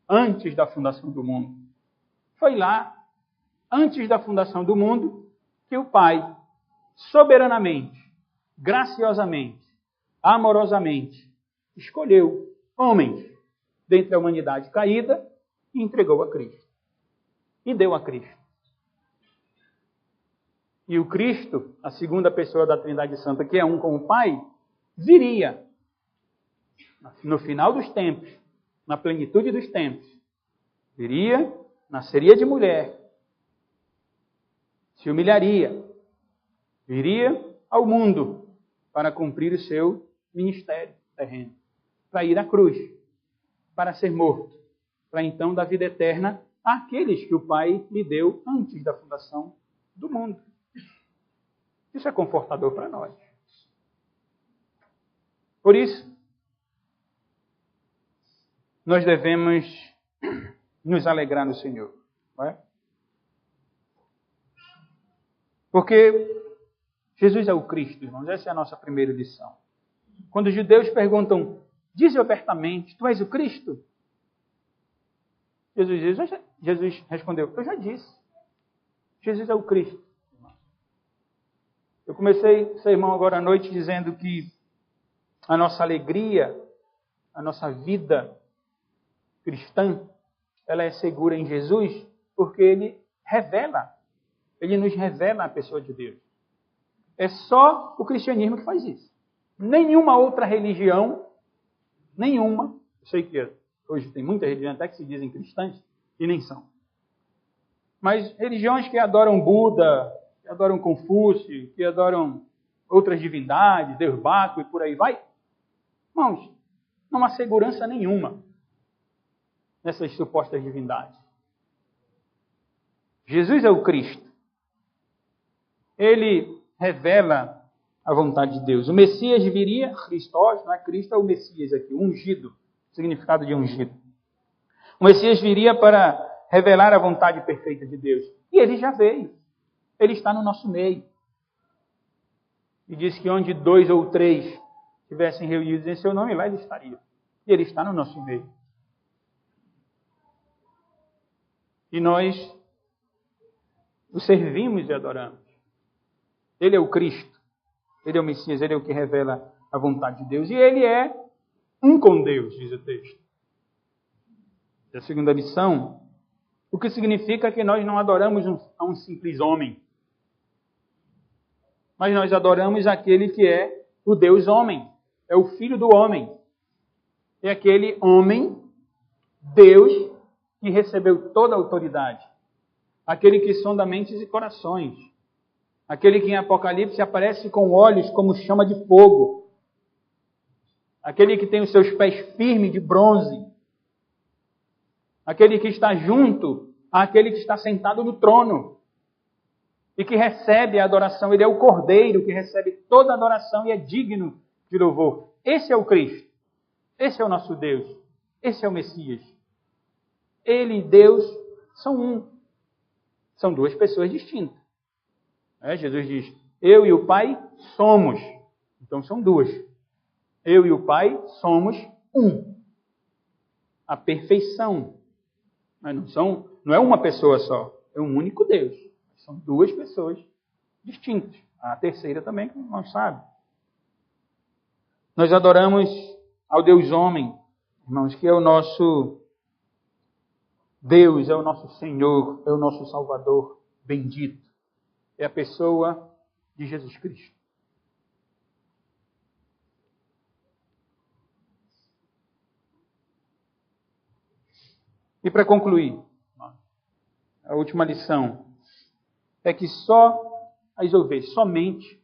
Antes da fundação do mundo. Foi lá, antes da fundação do mundo, que o Pai soberanamente, graciosamente, amorosamente, escolheu homens dentre a humanidade caída e entregou a Cristo. E deu a Cristo. E o Cristo, a segunda pessoa da Trindade Santa, que é um com o Pai, viria no final dos tempos, na plenitude dos tempos. Viria, nasceria de mulher, se humilharia, viria ao mundo para cumprir o seu ministério terreno, para ir à cruz, para ser morto, para então dar vida eterna àqueles que o Pai lhe deu antes da fundação do mundo. Isso é confortador para nós. Por isso, nós devemos nos alegrar no Senhor. Não é? Porque Jesus é o Cristo, irmãos. Essa é a nossa primeira lição. Quando os judeus perguntam, dize abertamente, tu és o Cristo? Jesus respondeu, eu já disse. Jesus é o Cristo. Eu comecei o sermão agora à noite dizendo que a nossa alegria, a nossa vida cristã, ela é segura em Jesus porque Ele nos revela a pessoa de Deus. É só o cristianismo que faz isso. Nenhuma outra religião, eu sei que hoje tem muita religião até que se dizem cristãs e nem são. Mas religiões que adoram Buda, que adoram Confúcio, que adoram outras divindades, Deus Baco e por aí vai. Irmãos, não há segurança nenhuma nessas supostas divindades. Jesus é o Cristo. Ele revela a vontade de Deus. O Messias viria, Christos, não é Cristo, é o Messias aqui, ungido, significado de ungido. O Messias viria para revelar a vontade perfeita de Deus. E ele já veio. Ele está no nosso meio. E diz que onde 2 ou 3 estivessem reunidos em seu nome, lá ele estaria. E ele está no nosso meio. E nós o servimos e adoramos. Ele é o Cristo. Ele é o Messias. Ele é o que revela a vontade de Deus. E ele é um com Deus, diz o texto. É a segunda lição. O que significa que nós não adoramos a um simples homem. Mas nós adoramos aquele que é o Deus homem. É o Filho do homem. É aquele homem, Deus, que recebeu toda a autoridade. Aquele que sonda mentes e corações. Aquele que em Apocalipse aparece com olhos como chama de fogo. Aquele que tem os seus pés firmes de bronze. Aquele que está junto àquele que está sentado no trono. E que recebe a adoração. Ele é o Cordeiro que recebe toda a adoração e é digno de louvor. Esse é o Cristo. Esse é o nosso Deus. Esse é o Messias. Ele e Deus são um. São duas pessoas distintas. Jesus diz, eu e o Pai somos. Então são duas. Eu e o Pai somos um. A perfeição. Mas não é uma pessoa só. É um único Deus. São duas pessoas distintas. A terceira também, que não sabe. Nós adoramos ao Deus homem, irmãos, que é o nosso Deus, é o nosso Senhor, é o nosso Salvador bendito. É a pessoa de Jesus Cristo. E para concluir, a última lição é que somente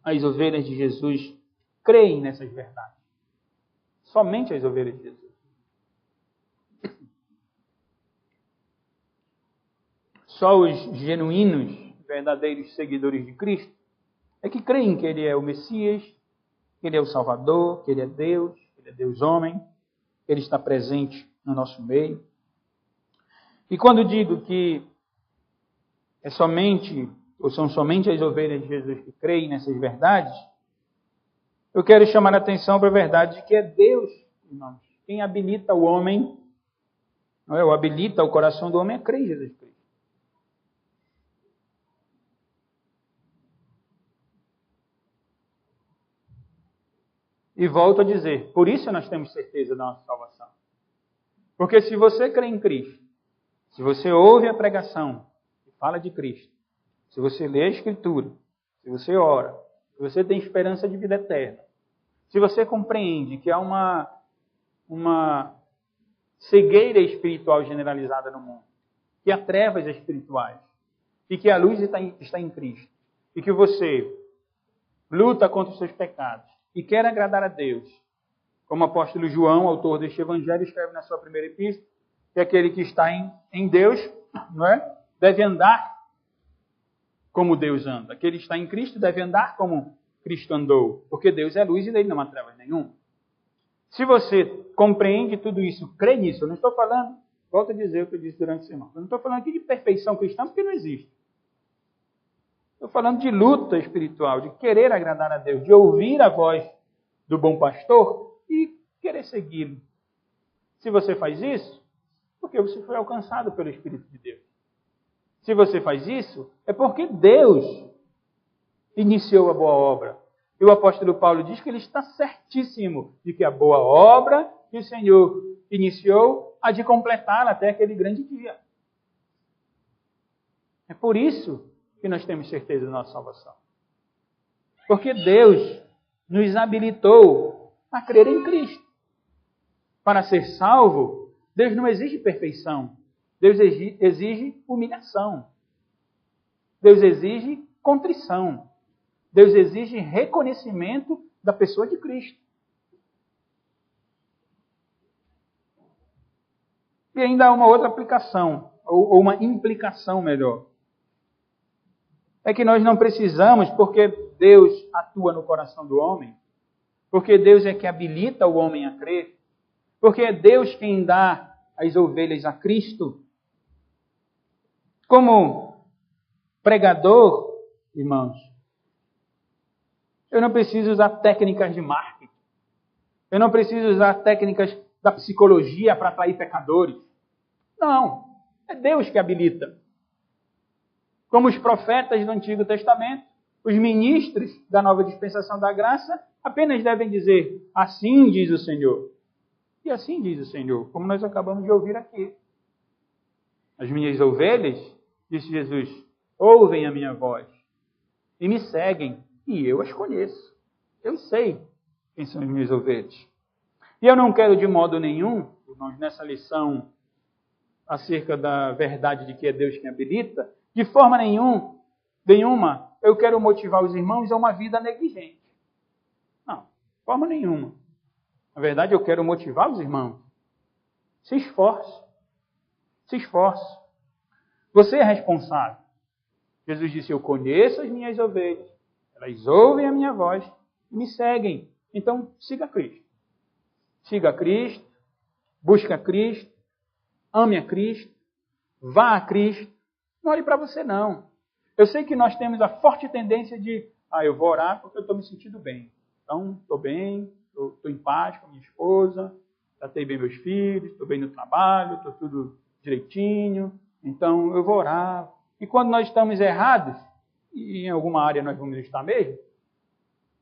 as ovelhas de Jesus creem nessas verdades. Somente as ovelhas de Jesus. Só os genuínos, verdadeiros seguidores de Cristo é que creem que Ele é o Messias, que Ele é o Salvador, que Ele é Deus homem, que Ele está presente no nosso meio. E quando digo que são somente as ovelhas de Jesus que creem nessas verdades, eu quero chamar a atenção para a verdade de que é Deus, irmãos, quem habilita o homem, não é? Ou habilita o coração do homem a crer em Jesus Cristo. E volto a dizer, por isso nós temos certeza da nossa salvação. Porque se você crê em Cristo, se você ouve a pregação que fala de Cristo, se você lê a Escritura, se você ora, se você tem esperança de vida eterna, se você compreende que há uma cegueira espiritual generalizada no mundo, que há trevas espirituais, e que a luz está em Cristo, e que você luta contra os seus pecados, e quer agradar a Deus, como o apóstolo João, autor deste evangelho, escreve na sua primeira epístola, que aquele que está em Deus, não é? Deve andar como Deus anda. Aquele que está em Cristo deve andar como Cristo andou, porque Deus é luz e nele não há trevas nenhuma. Se você compreende tudo isso, crê nisso, eu não estou falando, volto a dizer o que eu disse durante a semana, eu não estou falando aqui de perfeição cristã, porque não existe. Estou falando de luta espiritual, de querer agradar a Deus, de ouvir a voz do bom pastor e querer segui-lo. Se você faz isso, porque você foi alcançado pelo Espírito de Deus. Se você faz isso, é porque Deus iniciou a boa obra. E o apóstolo Paulo diz que ele está certíssimo de que a boa obra que o Senhor iniciou há de completar até aquele grande dia. É por isso que nós temos certeza da nossa salvação. Porque Deus nos habilitou a crer em Cristo. Para ser salvo, Deus não exige perfeição. Deus exige humilhação. Deus exige contrição. Deus exige reconhecimento da pessoa de Cristo. E ainda há uma outra aplicação, ou uma implicação melhor. É que nós não precisamos, porque Deus atua no coração do homem, porque Deus é que habilita o homem a crer, porque é Deus quem dá as ovelhas a Cristo. Como pregador, irmãos, eu não preciso usar técnicas de marketing. Eu não preciso usar técnicas da psicologia para atrair pecadores. Não, é Deus que habilita. Como os profetas do Antigo Testamento, os ministros da nova dispensação da graça, apenas devem dizer, assim diz o Senhor. E assim diz o Senhor, como nós acabamos de ouvir aqui. As minhas ovelhas, disse Jesus, ouvem a minha voz e me seguem, e eu as conheço. Eu sei quem são as minhas ovelhas. E eu não quero de modo nenhum, irmãos, nessa lição acerca da verdade de que é Deus quem habilita, de forma nenhuma, eu quero motivar os irmãos a uma vida negligente. Não, de forma nenhuma. Na verdade, eu quero motivar os irmãos. Se esforce. Se esforce. Você é responsável. Jesus disse, eu conheço as minhas ovelhas, elas ouvem a minha voz e me seguem. Então, siga Cristo. Siga Cristo, busque a Cristo, ame a Cristo, vá a Cristo. Não olhe para você, não. Eu sei que nós temos a forte tendência de, eu vou orar porque eu estou me sentindo bem. Então, estou bem, estou em paz com a minha esposa, tratei bem meus filhos, estou bem no trabalho, estou tudo direitinho, então eu vou orar. E quando nós estamos errados, e em alguma área nós vamos estar mesmo,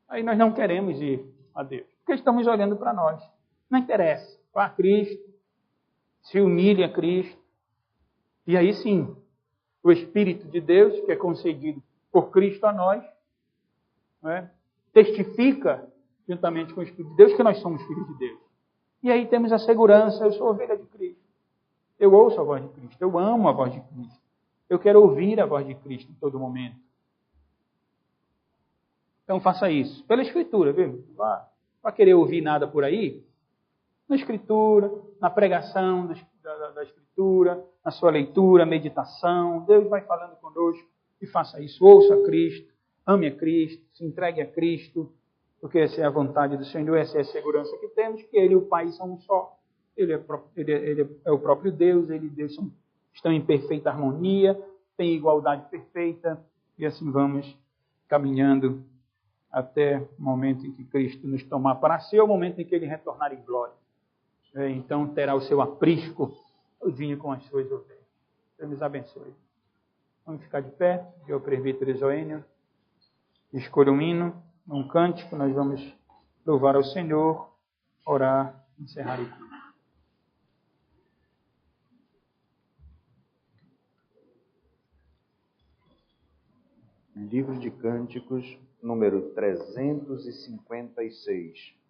aí nós não queremos ir a Deus, porque estamos olhando para nós. Não interessa, vá a Cristo, se humilhe a Cristo, e aí sim, o Espírito de Deus, que é concedido por Cristo a nós, testifica, juntamente com o Espírito de Deus, que nós somos filhos de Deus. E aí temos a segurança, eu sou ovelha de Cristo. Eu ouço a voz de Cristo, eu amo a voz de Cristo. Eu quero ouvir a voz de Cristo em todo momento. Então faça isso. Pela Escritura, viu? Vá querer ouvir nada por aí. Na Escritura, na pregação da Escritura, na sua leitura, meditação. Deus vai falando conosco e faça isso. Ouça a Cristo, ame a Cristo, se entregue a Cristo, porque essa é a vontade do Senhor, essa é a segurança que temos, que Ele e o Pai são um só. Ele é o próprio Deus, Ele e Deus estão em perfeita harmonia, têm igualdade perfeita, e assim vamos caminhando até o momento em que Cristo nos tomar para si, ou o momento em que Ele retornar em glória. Então terá o seu aprisco todinho com as suas ovelhas. Deus nos abençoe. Vamos ficar de pé, eu presbítero Joênio, escolha um hino, um cântico, nós vamos louvar ao Senhor, orar, encerrar o culto. Livro de Cânticos, número 356.